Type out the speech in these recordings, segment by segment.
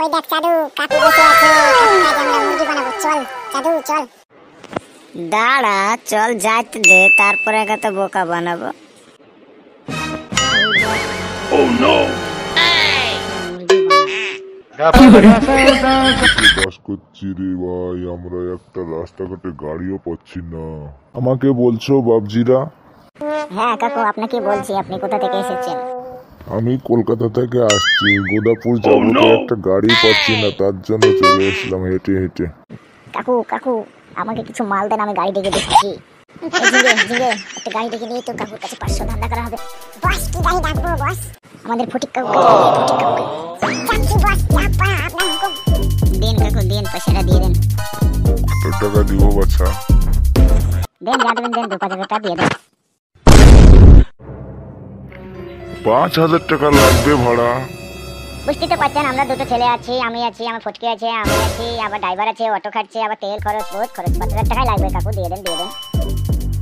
ওই দেখ চাদু কাকু বসে আছে, কাকুর কাছে আমরা মুরগি বানাবো। চল চাদু চল। দাঁড়া, চল যাইতে দে, তারপরে কত বোকা বানাবো। বাস করছি রে ভাই, আমরা একটা রাস্তাঘাটে গাড়িও পাচ্ছি না। আমাকে বলছো বাবজিরা? হ্যাঁ কাকু, আপনাকে বলছি, আপনি কোথা থেকে এসেছেন? আমি কলকাতা থেকে আসছি, গোদাপুর যাবো তো একটা গাড়ি পাচ্ছি না, তার জন্য চলে এসলাম হেঁটে হেঁটে। কাকু কাকু, আমাকে কিছু মাল দেন, আমি গাড়ি ডেকে দিচ্ছি। ঝিঙে ঝিঙে, একটা গাড়ি ডেকে নিয়ে তো কাকুর কাছে 500 ধান্দা করা হবে। বস কি গাড়ি ডাকবো বস? আমাদের ফটিক কাকুকে ডাকিয়ে, ফটিক কাকুকে। যাচ্ছি বস, চাপা আপনার হুকুম। দেন কাকু দেন, পয়সাটা দিয়ে দেন। কত টাকা দিব বাচ্চা? দেন যা দেবেন দেন, 2-5 টাকা দিয়ে দেন। 5,000 টাকা লাগবে ভাড়া। বুঝতেই তো পারছেন, আমরা দুটো ছেলে আছি, আমি আছি, আমার ফটকে আছে, আমি আছি, আবার ড্রাইভার আছে, অটো খাটছে, আবার তেল খরচ, বহুত খরচ। 5,000 টাকাই লাগবে কাকু, দিয়ে দেন দিয়ে দেন।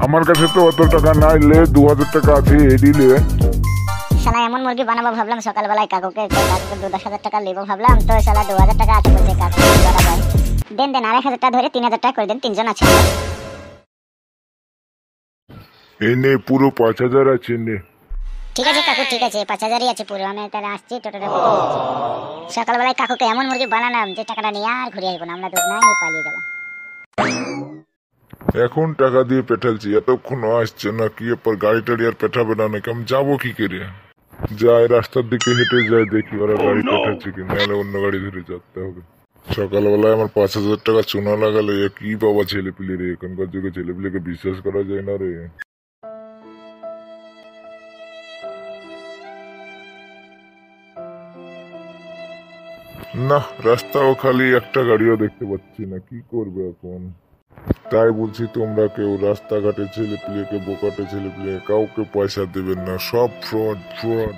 আমার কাছে তো অত টাকা নাই, লে 2,000 টাকা আছে, এদিলে। শালা এমন মুরগি বানাবো ভাবলাম সকালবেলায়, কাকুকে 10,000 টাকা নেবো ভাবলাম, তো শালা 2,000 টাকা আছে বলছে। কাকু করা যায়? দেন দেন, 2,500 টাকা ধরে 3,000 টাকা করে দেন, 3 জন আছে। এনে পুরো 5,000 আছে নে। ঠিক আছে কাকু, ঠিক আছে, 5,000ই আছে পুরো। আমি তাহলে আসছি, টোটোটা বুকিং করছি। সকালবেলায় কাকুকে এমন মুরগি বানালাম যে টাকাটা নিয়ে আর ঘুরে আসবো না, আমরা দুজনে নিয়ে পালিয়ে যাবো। এখন টাকা দিয়ে পেঠালছি, এতক্ষণ আসছে না, কি এরপর গাড়ি টাড়ি আর পেঠাবে না নাকি? আমি যাবো কি করে? যাই রাস্তার দিকে হেঁটে যাই, দেখি ওরা গাড়ি পেঠাচ্ছে কি, নাহলে অন্য গাড়ি ধরে যেতে হবে। সকালবেলায় আমার 5,000 টাকা চুনা লাগালে কি বাবা ছেলে পিলে রে, এখনকার যুগে ছেলে পিলেকে বিশ্বাস করা যায় না রে। না, রাস্তাও খালি, একটা গাড়িও দেখতে পাচ্ছি না, কি করবে এখন? তাই বলছি, তোমরা কেউ রাস্তাঘাটে ছেলে পিলেকে, বোকাটে ছেলে পিলে কাউকে পয়সা দেবেন না, সব ফ্রড ফ্রড।